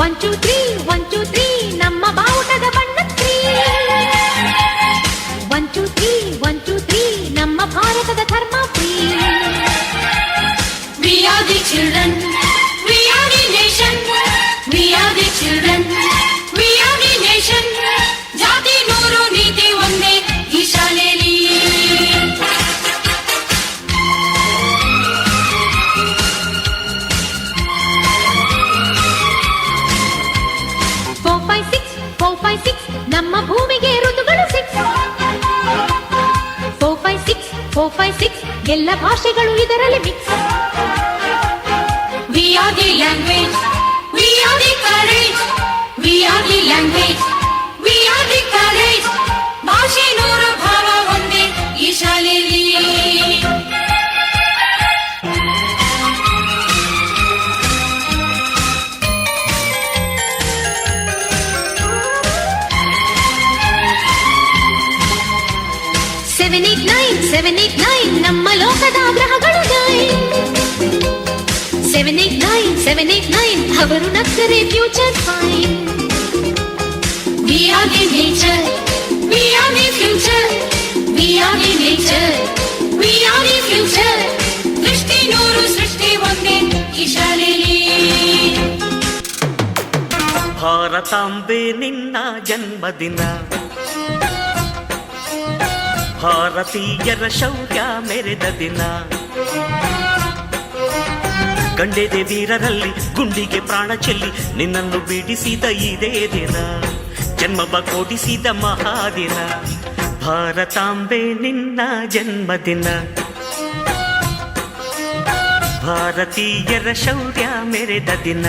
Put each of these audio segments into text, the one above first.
1 2 3 1 2 3 ನಮ್ಮ ಬಾವುಟದ ಬಣ್ಣ 3 1 2 3 1 2 3 ನಮ್ಮ ಭಾರತದ ಧರ್ಮ free. We are the children, we are the nation, we are the children, we are the nation. ಜಾತಿ ನೂರು ನೀತಿ ಒಂದೇ ಈ ಶಾಲೆಯಲ್ಲಿ. 4 5 6 ನಮ್ಮ ಭೂಮಿಗೆ ಋತುಗಳು 6 4 5 6 ಎಲ್ಲ ಭಾಷೆಗಳು ಇದರಲ್ಲಿ mix. We are the language, we are the courage, we are the language, we are the courage. ಭಾಷೆ ನೂರು ಭಾವ ಒಂದೇ ಈ ಶಾಲೆಯಲ್ಲಿ. ಸೆವೆನ್ ಏಟ್ ನೈನ್ ನಮ್ಮ ಲೋಕದ ಗ್ರಹಗಳು 7 8 9 ಅವರು ನಕ್ಕರೆ future fine. We are the nature, we are the future, we are the nature, we are the future. ದೃಷ್ಟಿ ನೂರು ಸೃಷ್ಟಿ ಒಂದೇ ಈ ಶಾಲೆಯಲ್ಲಿ. ಭಾರತಾಂಬೆ ನಿನ್ನ ಜನ್ಮದಿನ, ಭಾರತೀಯರ ಶೌರ್ಯ ಮೆರೆದ ದಿನ, ಗಂಡೆದೆ ವೀರರಲ್ಲಿ ಗುಂಡಿಗೆ ಪ್ರಾಣ ಚೆಲ್ಲಿ ನಿನ್ನನ್ನು ಬಿಡಿಸಿದ ಇದೇ ದಿನ, ಜನ್ಮವ ಕೊಡಿಸಿದ ಮಹಾದಿನ. ಭಾರತಾಂಬೆ ನಿನ್ನ ಜನ್ಮದಿನ, ಭಾರತೀಯರ ಶೌರ್ಯ ಮೆರೆದ ದಿನ.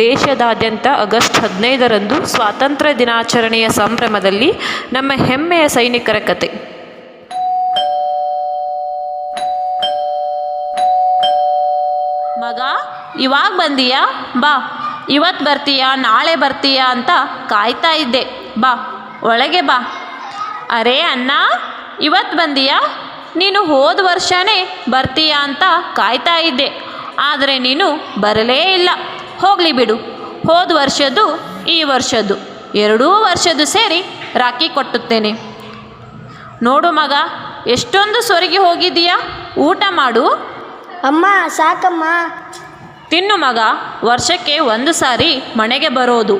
ದೇಶದಾದ್ಯಂತ ಆಗಸ್ಟ್ 15ರಂದು ಸ್ವಾತಂತ್ರ್ಯ ದಿನಾಚರಣೆಯ ಸಂಭ್ರಮದಲ್ಲಿ ನಮ್ಮ ಹೆಮ್ಮೆಯ ಸೈನಿಕರ ಕತೆ. ಮಗ, ಇವಾಗ ಬಂದೀಯಾ? ಬಾ, ಇವತ್ತು ಬರ್ತೀಯಾ ನಾಳೆ ಬರ್ತೀಯಾ ಅಂತ ಕಾಯ್ತಾ ಇದ್ದೆ. ಬಾ, ಒಳಗೆ ಬಾ. ಅರೇ ಅಣ್ಣ, ಇವತ್ತು ಬಂದೀಯಾ? ನೀನು ಹೋದ ವರ್ಷನೇ ಬರ್ತೀಯಾ ಅಂತ ಕಾಯ್ತಾ ಇದ್ದೆ, ಆದರೆ ನೀನು ಬರಲೇ ಇಲ್ಲ. ಹೋಗಲಿ ಬಿಡು, ಹೋದ ವರ್ಷದ್ದು ಈ ವರ್ಷದ್ದು 2 ವರ್ಷದ್ದು ಸೇರಿ ರಾಖಿ ಕೊಟ್ಟುತ್ತೇನೆ. ನೋಡು ಮಗ, ಎಷ್ಟೊಂದು ಸೊರಗಿ ಹೋಗಿದ್ದೀಯಾ, ಊಟ ಮಾಡು. ಅಮ್ಮ ಸಾಕಮ್ಮ. ತಿನ್ನು ಮಗ, ವರ್ಷಕ್ಕೆ 1 ಸಾರಿ ಮನೆಗೆ ಬರೋದು.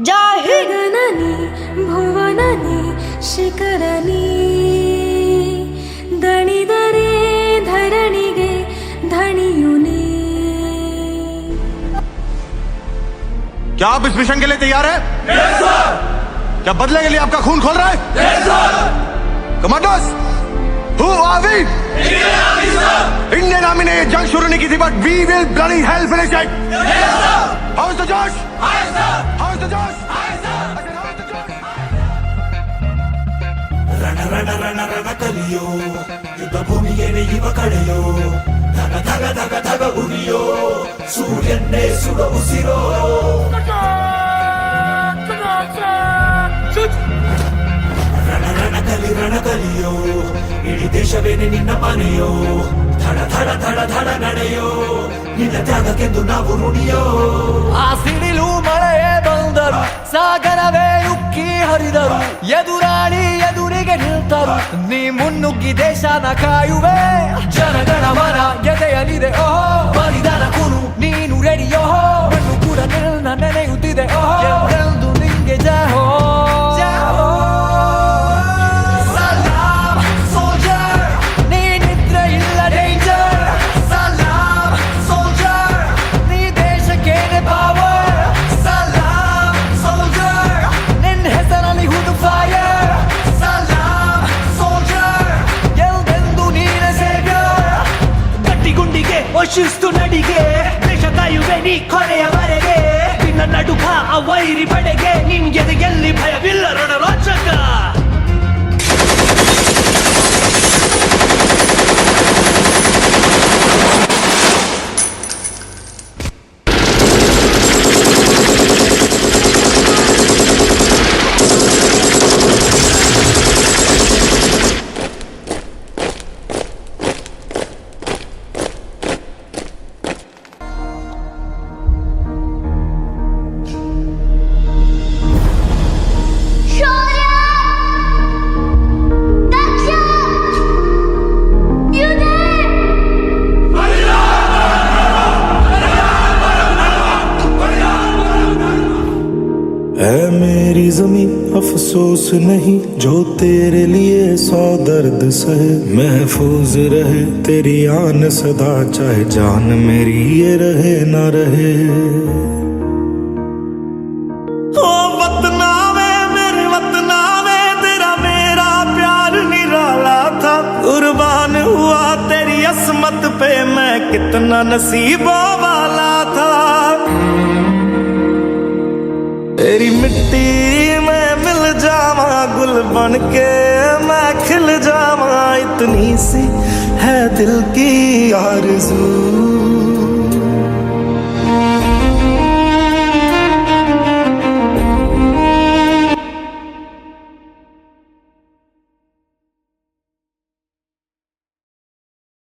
ಜಾಹಿಗನನಿ ಭುವನನಿ ಶಿಖರನಿ ದಣಿದರೆ ಧರಣಿಗೆ ಧಣಿಯುನಿ. क्या आप इस मिशन के लिए तैयार हैं? Yes, sir. क्या बदले के लिए आपका खून खोल रहा है? Yes, sir. Commandos, who are we? Indian Army, sir. Indian Army ने ये जंग शुरू नहीं की थी, but we will bloody hell finish it. Yes, sir. How is the Josh? High, sir. How is the Josh? High, sir. How is the Josh? ರಣ ರಣ ರಣ ರಣ ಕಲಿಯೋ, ಯುದ್ಧ ಭೂಮಿಯೇನೆ ಇವ ಕಡೆಯೋ, ಧಗ ಧಗ ಧಗ ಧಗ ಉರಿಯೋ, ಸೂರ್ಯನ್ನೇ ಸುಡ ಉಸಿರೋ. ರಣ ರಣ ಕಲಿಯೋ, ಇಡೀ ದೇಶವೇನೆ ನಿನ್ನ ಮನೆಯೋ, ಧಡ ಧಡ ಧಡ ಧಡ ನಡೆಯೋ, ನಿನ್ನ ತ್ಯಾಗಕ್ಕೆಂದು ನಾವು ಋಣಿಯೋ. ಆ ಸಿಡಿಲು ಮಳೆಯೇ ಬಂದರು, ಸಾಗರವೇ ಉಕ್ಕಿ ಹರಿದರು, ಎದುರಾಳಿ ಎದುರಿಗೆ ನಿಲ್ತರು, ನೀ ಮುನ್ನುಗ್ಗಿ ದೇಶನ ಕಾಯುವೆ. ಜನಗಣ ಮನ ಎದೆಯಲಿದೆ ಓಹೋ, ಬಲಿದಾನ ಕುರು ನೀನು ರೆಡಿಯೋ, ಮಣ್ಣು ಕೂಡ ನಿನ್ನ ನೆನೆಯುತ್ತಿದೆ ಓಹೋ, ಎಂದು ನಿಂಗೆ ಜಹೋ. ಶಿಸ್ತು ನಡಿಗೆ, ದೇಶ ಕಾಯುವೆ ನೀ ಕೊನೆಯವರೆಗೆ, ನಿನ್ನ ನಡುಕ ಆ ವೈರಿ ಪಡೆಗೆ, ನಿನ್ಗೆದೆಯಲ್ಲಿ ಭಯವಿಲ್ಲ ರಣರೋಚಕ. मेरी जमी अफसोस नहीं, जो तेरे लिए 100 दर्द सहे। महफूज रहे तेरी आन सदा, चाहे जान मेरी ये रहे ना रहे। ओ वतना में मेरे वतना में, तेरा मेरा प्यार निराला था। कुर्बान हुआ तेरी असमत पे, मैं कितना नसीबों वाला था। तेरी मिट्टी में मिल जावा, गुल बन के मैं खिल जावा। इतनी सी है दिल की आरज़ू।